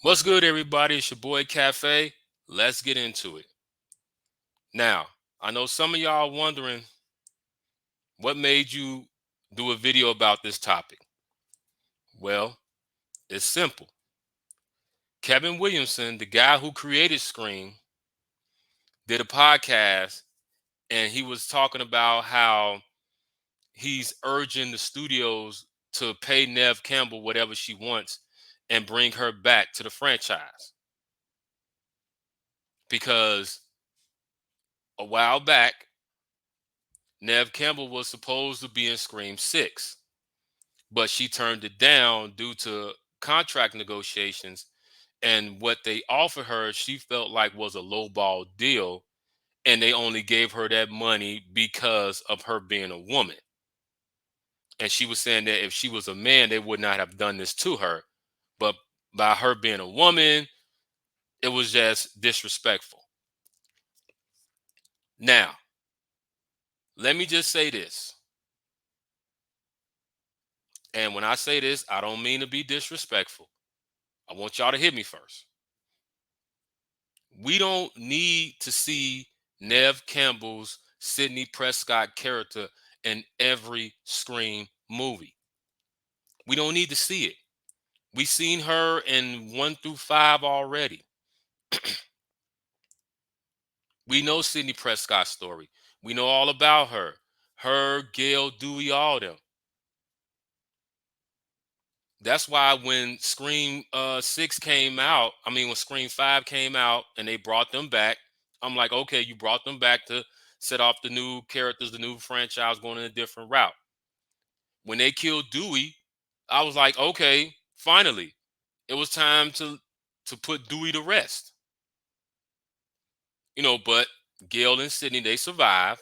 What's good, everybody? It's your boy Cafe. Let's get into it. Now, I know some of y'all wondering what made you do a video about this topic. Well, it's simple. Kevin Williamson, the guy who created Scream, did a podcast and he was talking about how he's urging the studios to pay Neve Campbell whatever she wants and bring her back to the franchise. Because a while back, Neve Campbell was supposed to be in Scream 6, but she turned it down due to contract negotiations. And what they offered her, she felt like was a lowball deal. And they only gave her that money because of her being a woman. And she was saying that if she was a man, they would not have done this to her. But by her being a woman, it was just disrespectful. Now, let me just say this. And when I say this, I don't mean to be disrespectful. I want y'all to hear me first. We don't need to see Neve Campbell's Sidney Prescott character in every Scream movie. We don't need to see it. We've seen her in 1 through 5 already. We know Sidney Prescott's story. We know all about her. Her, Gail, Dewey, all them. That's why when Scream 6 came out, when Scream 5 came out and they brought them back, I'm like, okay, you brought them back to set off the new characters, the new franchise going in a different route. When they killed Dewey, I was like, okay, finally, it was time to put Dewey to rest. But Gail and Sidney, they survived.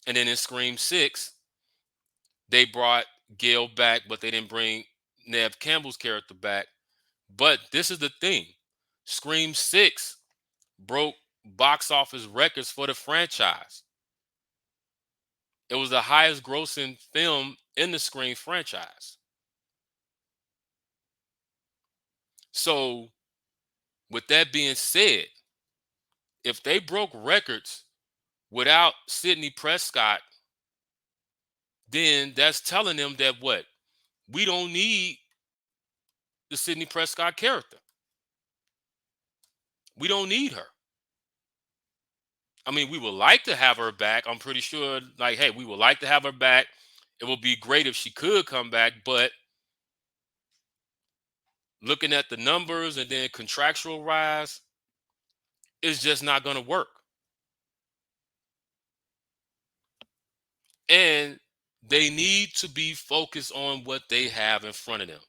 And then in Scream 6, they brought Gail back, but they didn't bring Neve Campbell's character back. But this is the thing. Scream 6 broke box office records for the franchise. It was the highest grossing film in the Scream franchise. So, with that being said, if they broke records without Sidney Prescott, then that's telling them that what? We don't need the Sidney Prescott character. We don't need her. We would like to have her back. I'm pretty sure, like, hey, we would like to have her back. It would be great if she could come back, but looking at the numbers and then contractual rise, it's just not going to work. And they need to be focused on what they have in front of them.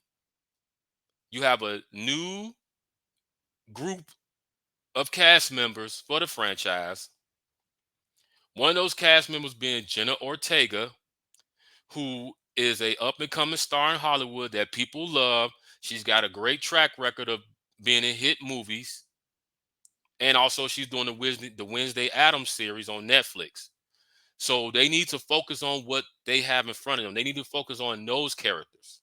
You have a new group of cast members for the franchise. One of those cast members being Jenna Ortega, who is a up and coming star in Hollywood that people love. She's got a great track record of being in hit movies. And also she's doing the Wednesday Addams series on Netflix. So they need to focus on what they have in front of them. They need to focus on those characters,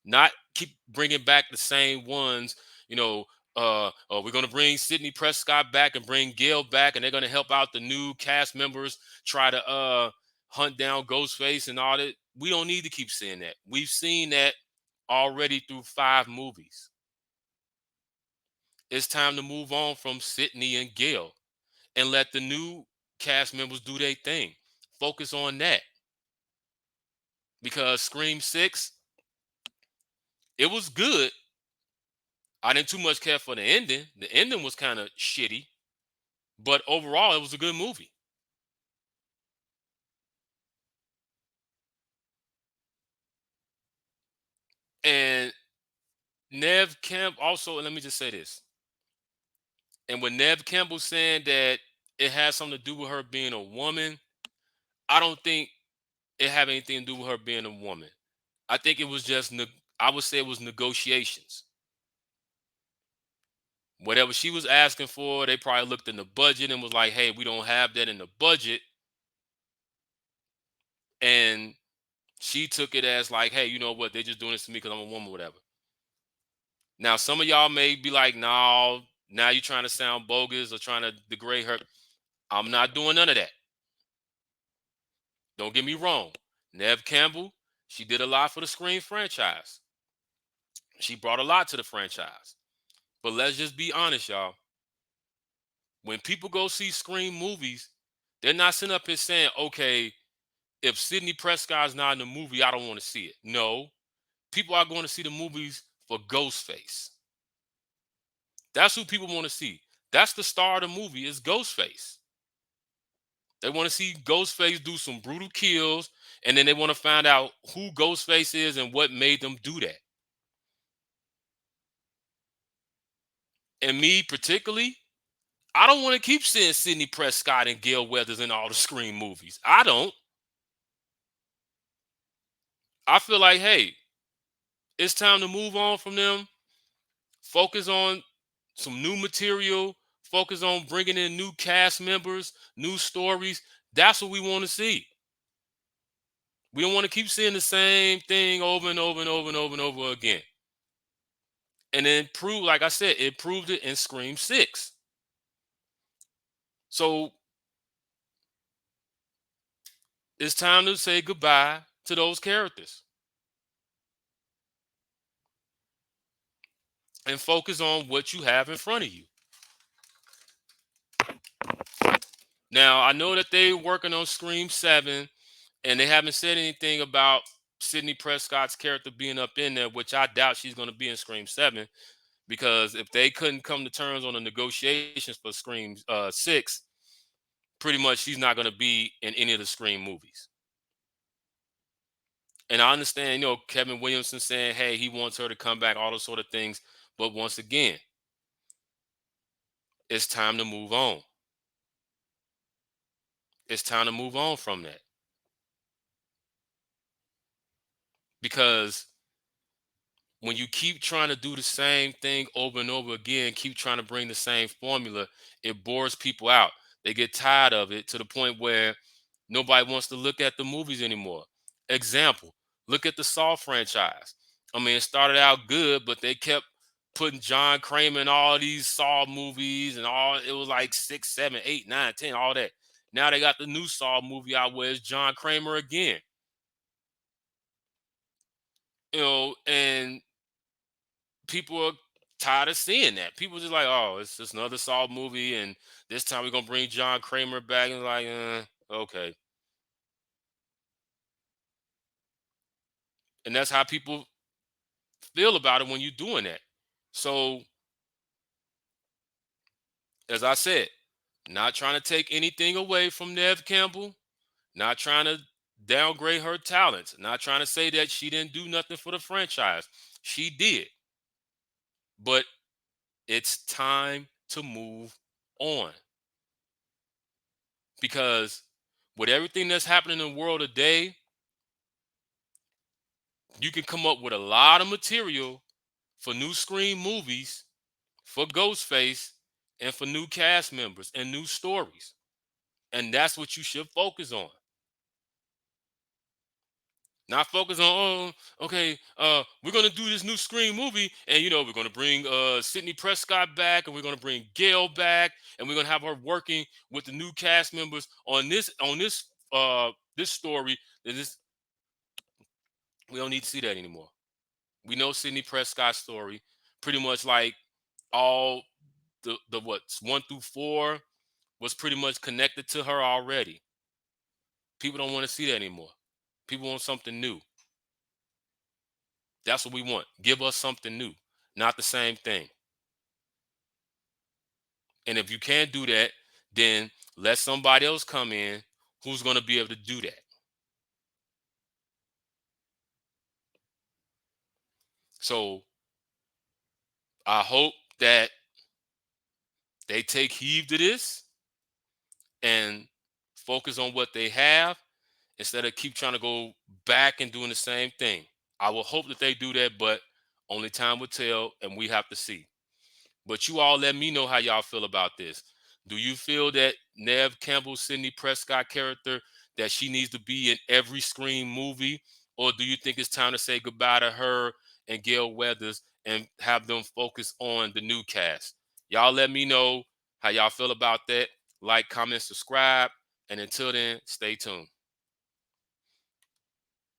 not keep bringing back the same ones. We're going to bring Sidney Prescott back and bring Gail back, and they're going to help out the new cast members try to hunt down Ghostface and all that. We don't need to keep seeing that. We've seen that already through 5 movies. It's time to move on from Sidney and Gail and let the new cast members do their thing. Focus on that. Because Scream 6, it was good. I didn't too much care for the ending. The ending was kind of shitty, but overall, it was a good movie. And Neve Campbell also, let me just say this. And when Neve Campbell saying that it has something to do with her being a woman, I don't think it have anything to do with her being a woman. I think it was just, I would say it was negotiations. Whatever she was asking for, they probably looked in the budget and was like, hey, we don't have that in the budget. And she took it as like, hey, you know what? They're just doing this to me because I'm a woman, whatever. Now, some of y'all may be like, no, now you're trying to sound bogus or trying to degrade her. I'm not doing none of that. Don't get me wrong. Neve Campbell, she did a lot for the Scream franchise. She brought a lot to the franchise. But let's just be honest, y'all. When people go see Scream movies, they're not sitting up here saying, okay, if Sidney Prescott's not in the movie, I don't want to see it. No, people are going to see the movies for Ghostface. That's who people want to see. That's the star of the movie is Ghostface. They want to see Ghostface do some brutal kills, and then they want to find out who Ghostface is and what made them do that. And me particularly, I don't want to keep seeing Sidney Prescott and Gail Weathers in all the Scream movies. I don't. I feel like, hey, it's time to move on from them. Focus on some new material. Focus on bringing in new cast members, new stories. That's what we want to see. We don't want to keep seeing the same thing over and over and over and over and over again. And then prove, like I said, it proved it in Scream 6. So it's time to say goodbye to those characters and focus on what you have in front of you. Now, I know that they're working on Scream 7 and they haven't said anything about Sidney Prescott's character being up in there, which I doubt she's going to be in Scream 7 because if they couldn't come to terms on the negotiations for Scream 6, pretty much she's not going to be in any of the Scream movies. And I understand, Kevin Williamson saying, hey, he wants her to come back, all those sort of things. But once again, it's time to move on. It's time to move on from that. Because when you keep trying to do the same thing over and over again, keep trying to bring the same formula, it bores people out. They get tired of it to the point where nobody wants to look at the movies anymore. Example, look at the Saw franchise. I mean, it started out good, but they kept putting John Kramer in all these Saw movies and all. It was like 6, 7, 8, 9, 10, all that. Now they got the new Saw movie out where it's John Kramer again. And people are tired of seeing that. People just like, oh, it's just another Saw movie, and this time we're gonna bring John Kramer back, and like, okay. And that's how people feel about it when you're doing that. So, as I said, not trying to take anything away from Neve Campbell, not trying to downgrade her talents, not trying to say that she didn't do nothing for the franchise. She did. But it's time to move on. Because with everything that's happening in the world today, you can come up with a lot of material for new Scream movies, for Ghostface, and for new cast members and new stories. And that's what you should focus on. Not focus on, okay, we're gonna do this new Scream movie, and we're gonna bring Sidney Prescott back, and we're gonna bring Gail back, and we're gonna have her working with the new cast members on this story. This We don't need to see that anymore. We know Sidney Prescott's story, pretty much like all the what's 1 through 4 was pretty much connected to her already. People don't want to see that anymore. People want something new. That's what we want. Give us something new, not the same thing. And if you can't do that, then let somebody else come in who's going to be able to do that. So I hope that they take heed to this and focus on what they have instead of keep trying to go back and doing the same thing. I will hope that they do that, but only time will tell, and we have to see. But you all let me know how y'all feel about this. Do you feel that Neve Campbell, Sidney Prescott character, that she needs to be in every Scream movie? Or do you think it's time to say goodbye to her and Gail Weathers and have them focus on the new cast. Y'all let me know how y'all feel about that. Like, comment, subscribe, and until then, stay tuned.